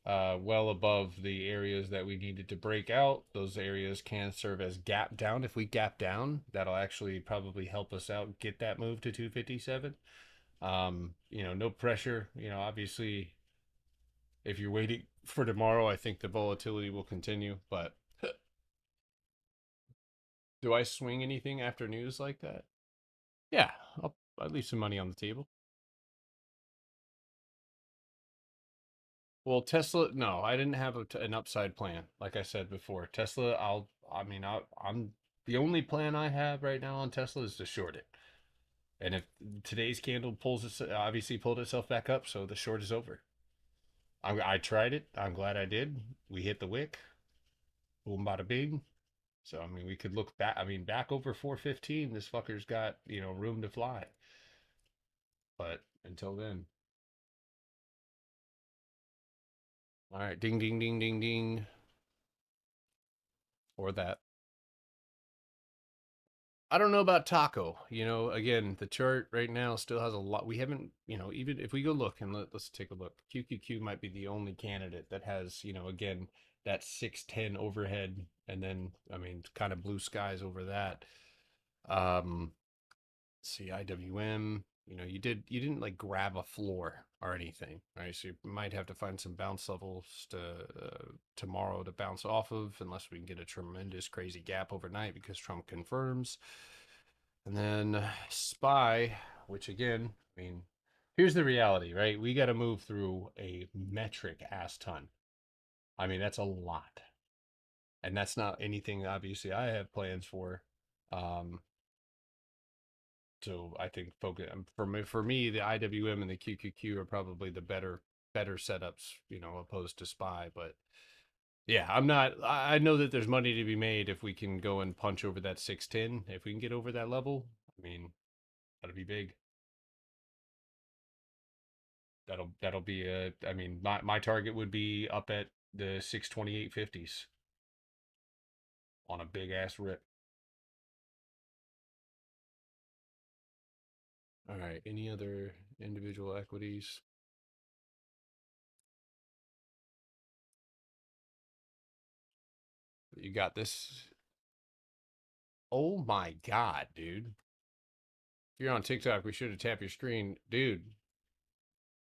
Well above the areas that we needed to break out. Those areas can serve as gap down. If we gap down, that'll actually probably help us out get that move to 257. No pressure. Obviously, if you're waiting for tomorrow, I think the volatility will continue. But do I swing anything after news like that? Yeah, I'll leave some money on the table. Well, Tesla, no, I didn't have an upside plan. Like I said before, Tesla, I'm the only plan I have right now on Tesla is to short it. And if today's candle obviously pulled itself back up, so the short is over. I tried it. I'm glad I did. We hit the wick. Boom, bada bing. So I mean, we could look back. I mean, back over 415, this fucker's got room to fly. But until then, all right, ding, ding, ding, ding, ding, or that. I don't know about Taco. Again, the chart right now still has a lot. We haven't, even if we go look and let's take a look. QQQ might be the only candidate that has, again, that 610 overhead, and then I mean, kind of blue skies over that. Um, see IWM. You didn't like grab a floor or anything, right? So you might have to find some bounce levels tomorrow to bounce off of, unless we can get a tremendous crazy gap overnight because Trump confirms. And then SPY, which again, I mean, here's the reality, right? We got to move through a metric ass ton. I mean, that's a lot. And that's not anything obviously I have plans for. Um, so I think focus for me, the IWM and the QQQ are probably the better setups, opposed to SPY. But yeah, I know that there's money to be made if we can go and punch over that 610. If we can get over that level, I mean, that'll be big. That'll be I mean, my target would be up at the 628.50s on a big ass rip. All right, any other individual equities? You got this. Oh my god, dude. If you're on TikTok, we should have tapped your screen. Dude,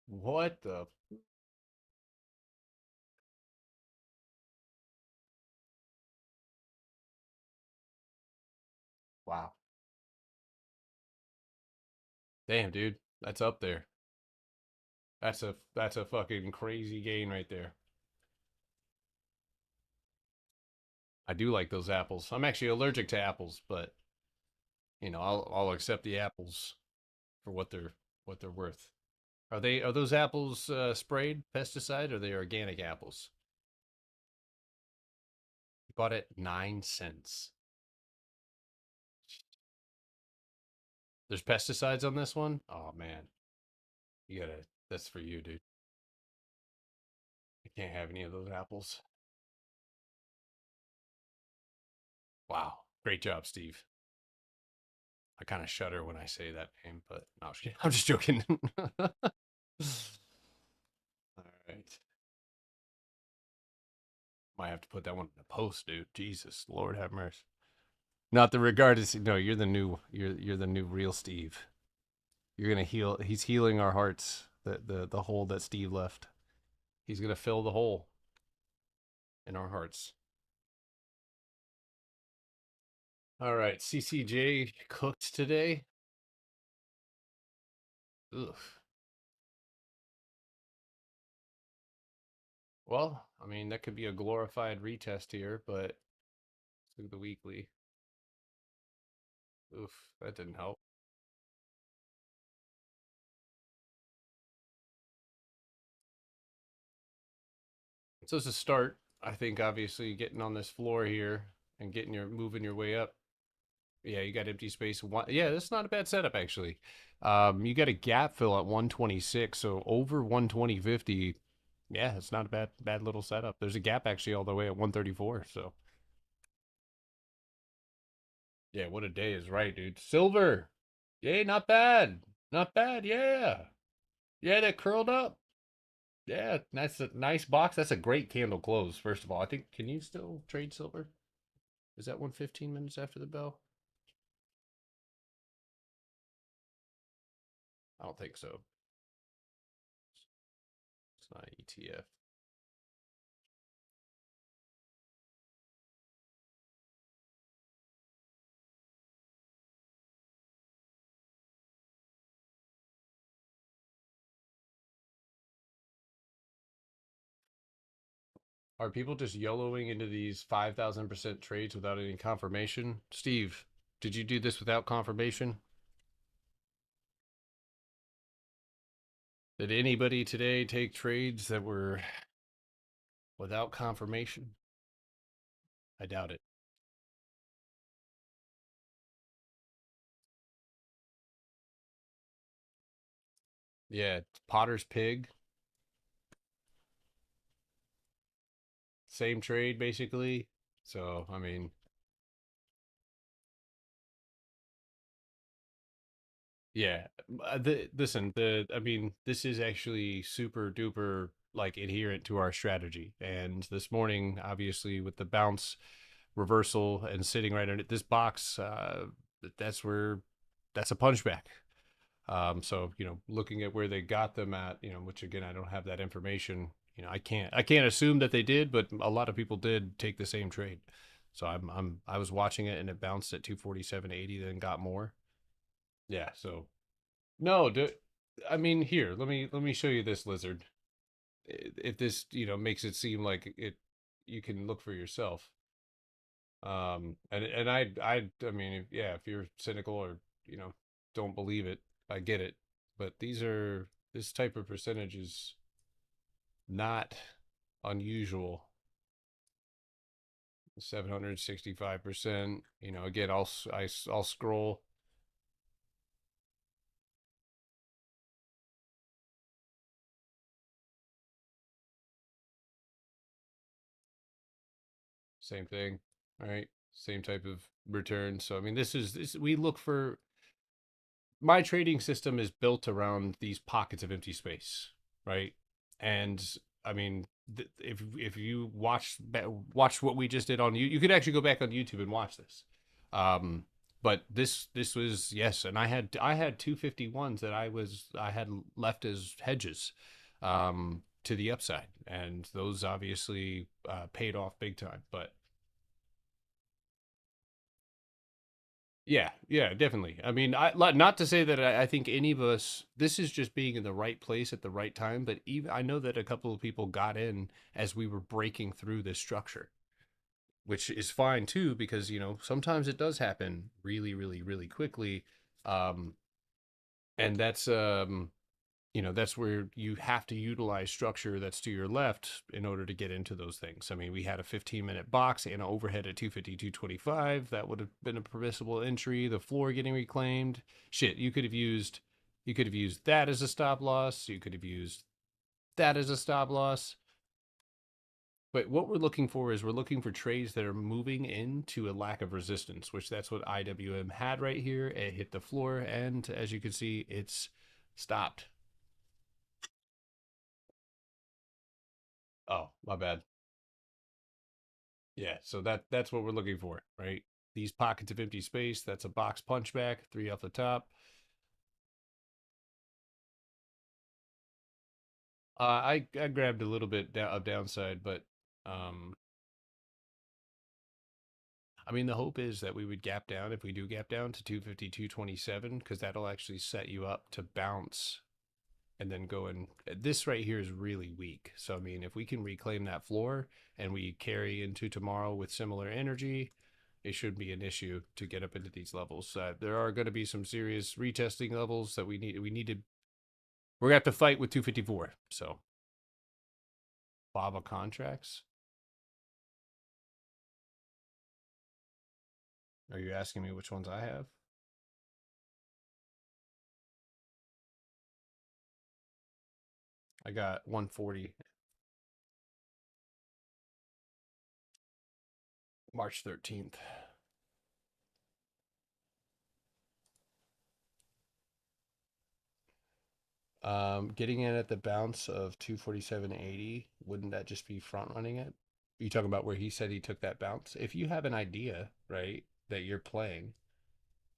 what the wow. Damn, dude. That's up there. That's a fucking crazy gain right there. I do like those apples. I'm actually allergic to apples, but I'll accept the apples for what they're worth. Are those apples sprayed pesticide or are they organic apples? You bought it 9 cents. There's pesticides on this one? Oh man. You gotta that's for you, dude. I can't have any of those apples. Wow. Great job, Steve. I kind of shudder when I say that name, but no, I'm just joking. All right. Might have to put that one in the post, dude. Jesus, Lord have mercy. Not the regard is no, you're the new real Steve. You're gonna heal. He's healing our hearts. The hole that Steve left. He's going to fill the hole in our hearts. All right, CCJ cooked today. Ugh. Well, I mean, that could be a glorified retest here, but through the weekly. Oof, that didn't help. So it's a start. I think obviously getting on this floor here and getting your moving your way up. Yeah, you got empty space. One, yeah, that's not a bad setup actually. You got a gap fill at 126, so over 120.50. Yeah, it's not a bad little setup. There's a gap actually all the way at 134. So yeah, what a day is right, dude. Silver. Yeah, not bad. Not bad. Yeah. Yeah, that curled up. Yeah, that's a nice box. That's a great candle close, first of all. I think, can you still trade silver? Is that 115 minutes after the bell? I don't think so. It's not ETF. Are people just YOLOing into these 5,000% trades without any confirmation? Steve, did you do this without confirmation? Did anybody today take trades that were without confirmation? I doubt it. Yeah, Potter's Pig, same trade basically. So, I mean, yeah. Listen, I mean, this is actually super duper like adherent to our strategy. And this morning, obviously, with the bounce reversal and sitting right under this box, that's where that's a punchback. So looking at where they got them at, which again I don't have that information. I can't assume that they did, but a lot of people did take the same trade. So I was watching it and it bounced at 247.80, then got more. Yeah. So no, I mean here, let me show you this lizard. If this makes it seem like it, you can look for yourself. And I mean, yeah, if you're cynical or don't believe it, I get it. But this type of percentage is not unusual. 765%. Again, I'll scroll. Same thing. All right. Same type of return. So I mean, this we look for. My trading system is built around these pockets of empty space, right? And I mean, if you watch what we just did on you could actually go back on YouTube and watch this. Um, but this was, yes, and I had 251s that I had left as hedges to the upside, and those obviously paid off big time. But yeah, yeah, definitely. I mean, not to say that I think any of us. This is just being in the right place at the right time. But even I know that a couple of people got in as we were breaking through this structure, which is fine too, because sometimes it does happen really, really, really quickly, um, and that's where you have to utilize structure that's to your left in order to get into those things. I mean, we had a 15-minute box and an overhead at 250, 225. That would have been a permissible entry. The floor getting reclaimed. Shit, you could have used that as a stop loss. You could have used that as a stop loss. But what we're looking for is we're looking for trades that are moving into a lack of resistance, which that's what IWM had right here. It hit the floor, and as you can see, it's stopped. Oh, my bad. Yeah, so that's what we're looking for, right? These pockets of empty space, that's a box punchback, three off the top. I grabbed a little bit of downside, but um, I mean, the hope is that we would gap down if we do gap down to 250, 227, because that'll actually set you up to bounce and then go in. This right here is really weak. So, I mean, if we can reclaim that floor and we carry into tomorrow with similar energy, it should be an issue to get up into these levels. There are going to be some serious retesting levels that we need to, we're going to have to fight with 254. So, Lava contracts. Are you asking me which ones I have? I got 140 March 13th. Getting in at the bounce of 247.80, wouldn't that just be front running it? You talking about where he said he took that bounce? If you have an idea, right, that you're playing,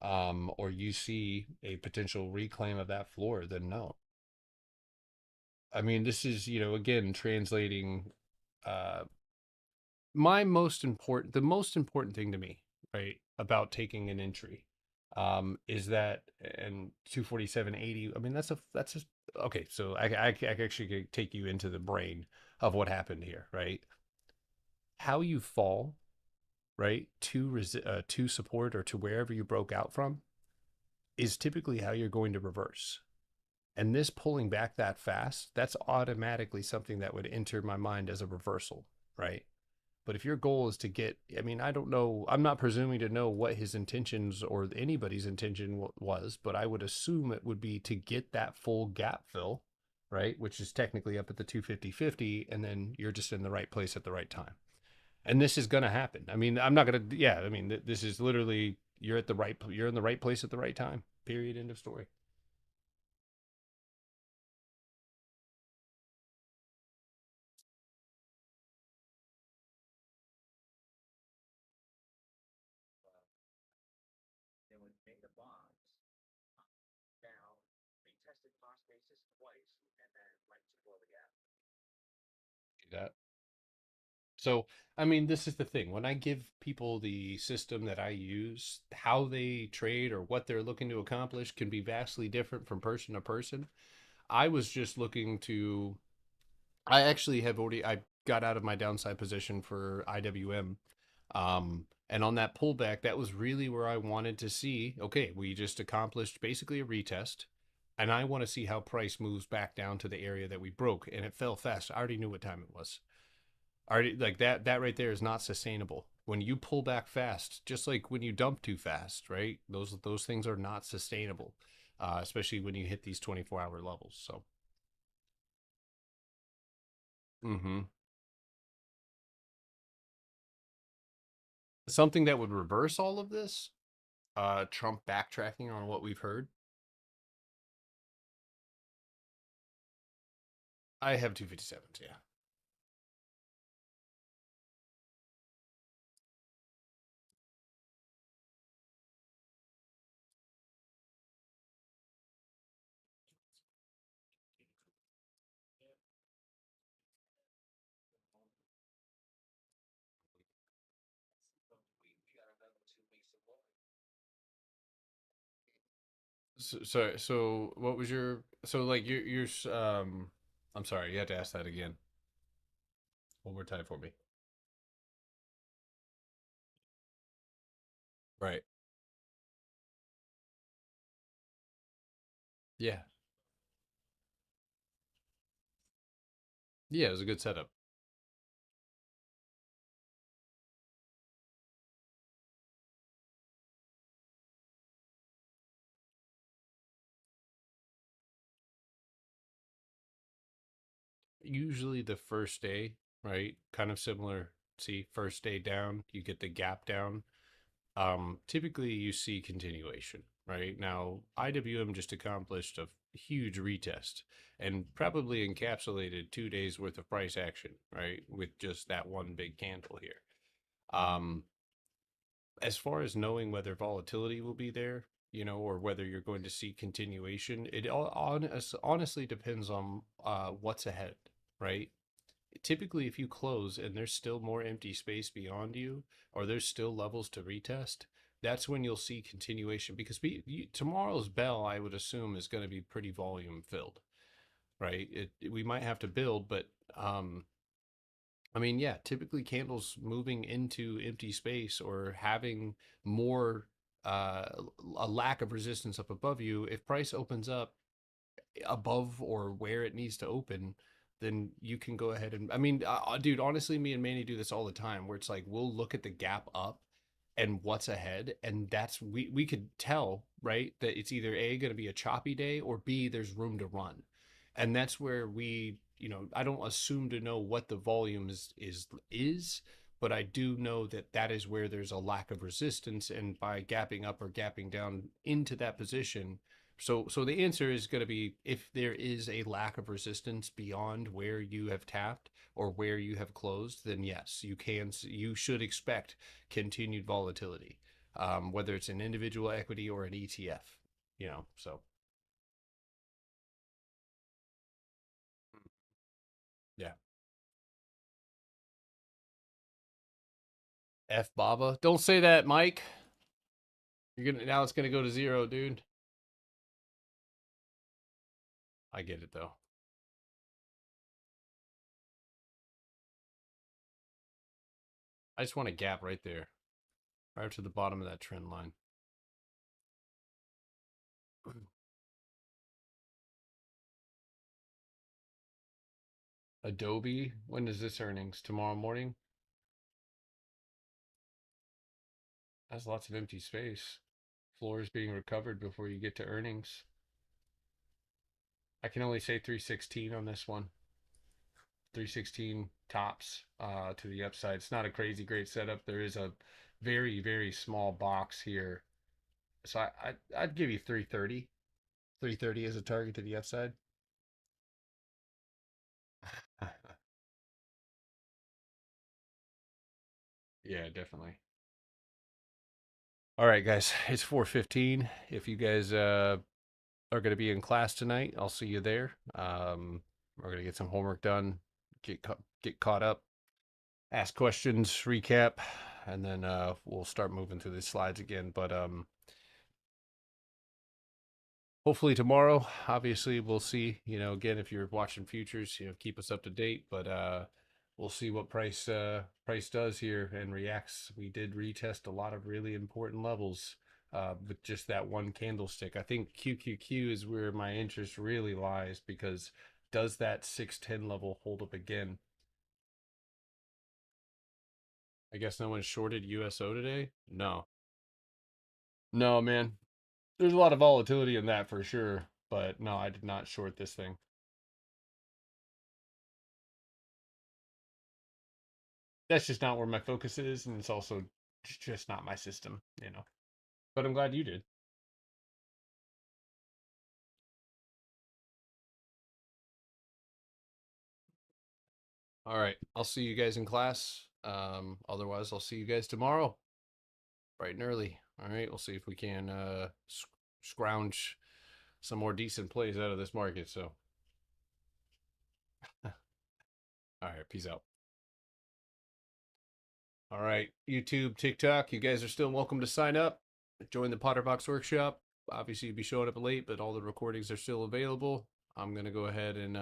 or you see a potential reclaim of that floor, then no. I mean, this is, again, translating uh the most important thing to me, right, about taking an entry, is that, and 247.80, I mean, that's a okay, so I actually could take you into the brain of what happened here, right? How you fall, right, to support or to wherever you broke out from is typically how you're going to reverse. And this pulling back that fast, that's automatically something that would enter my mind as a reversal, right? But if your goal is to get, I mean, I don't know, I'm not presuming to know what his intentions or anybody's intention was, but I would assume it would be to get that full gap fill, right? Which is technically up at the 250.50, and then you're just in the right place at the right time. And this is going to happen. I mean, I'm not going to, yeah, I mean, this is literally, you're in the right place at the right time. Period. End of story. Do that. So, I mean, this is the thing. When I give people the system that I use, how they trade or what they're looking to accomplish can be vastly different from person to person. I was just looking to, I actually have already, I got out of my downside position for IWM. And on that pullback, that was really where I wanted to see, okay, we just accomplished basically a retest. And I want to see how price moves back down to the area that we broke. And it fell fast. I already knew what time it was. Already, like that right there is not sustainable. When you pull back fast, just like when you dump too fast, right? Those things are not sustainable, especially when you hit these 24-hour levels. So, hmm something that would reverse all of this, Trump backtracking on what we've heard. I have 257s, yeah. So what was your, so like I'm sorry, you had to ask that again. One more time for me. Right. Yeah. Yeah, it was a good setup. Usually the first day, right? Kind of similar. See, first day down, you get the gap down. Typically you see continuation, right? Now, IWM just accomplished a huge retest and probably encapsulated 2 days worth of price action, right? With just that one big candle here. Um, as far as knowing whether volatility will be there, or whether you're going to see continuation. It honestly depends on what's ahead, right? Typically, if you close and there's still more empty space beyond you, or there's still levels to retest, that's when you'll see continuation. Because tomorrow's bell, I would assume, is going to be pretty volume filled, right? We might have to build, but I mean, yeah, typically candles moving into empty space or having more uh, a lack of resistance up above you. If price opens up above or where it needs to open, then you can go ahead and, I mean, dude, honestly, me and Manny do this all the time where it's like we'll look at the gap up and what's ahead, and that's we could tell, right, that it's either A, going to be a choppy day, or B, there's room to run. And that's where I don't assume to know what the volume is, but I do know that that is where there's a lack of resistance, and by gapping up or gapping down into that position. So the answer is going to be, if there is a lack of resistance beyond where you have tapped or where you have closed, then yes, you should expect continued volatility, whether it's an individual equity or an ETF. So yeah. F Baba, don't say that, Mike. It's gonna go to zero, dude. I get it though. I just want a gap right there, right to the bottom of that trend line. Adobe, when is this earnings? Tomorrow morning? Has lots of empty space. Floors being recovered before you get to earnings. I can only say 316 on this one. 316 tops to the upside. It's not a crazy great setup. There is a very, very small box here. So I'd give you 330. 330 as a target to the upside. Yeah, definitely. All right, guys, it's 4:15. If you guys are going to be in class tonight, I'll see you there. We're going to get some homework done, get caught up, ask questions, recap, and then we'll start moving through the slides again. But hopefully tomorrow, obviously, we'll see. Again, if you're watching futures, keep us up to date. But we'll see what price does here and reacts. We did retest a lot of really important levels with just that one candlestick. I think QQQ is where my interest really lies, because does that 610 level hold up again? I guess no one shorted USO today. No, man. There's a lot of volatility in that for sure, but no, I did not short this thing. That's just not where my focus is, and it's also just not my system. But I'm glad you did. All right, I'll see you guys in class. Otherwise, I'll see you guys tomorrow, bright and early. All right, we'll see if we can scrounge some more decent plays out of this market. So, all right, peace out. All right, YouTube, TikTok, you guys are still welcome to sign up. Join the Potterbox workshop. Obviously, you'll be showing up late, but all the recordings are still available. I'm gonna go ahead and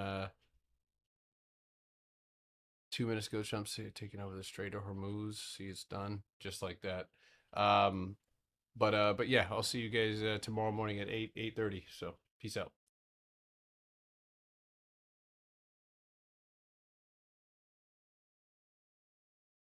2 minutes ago, Trump taking over the Strait of Hormuz. See, it's done just like that. But yeah, I'll see you guys tomorrow morning at 8:30. So peace out.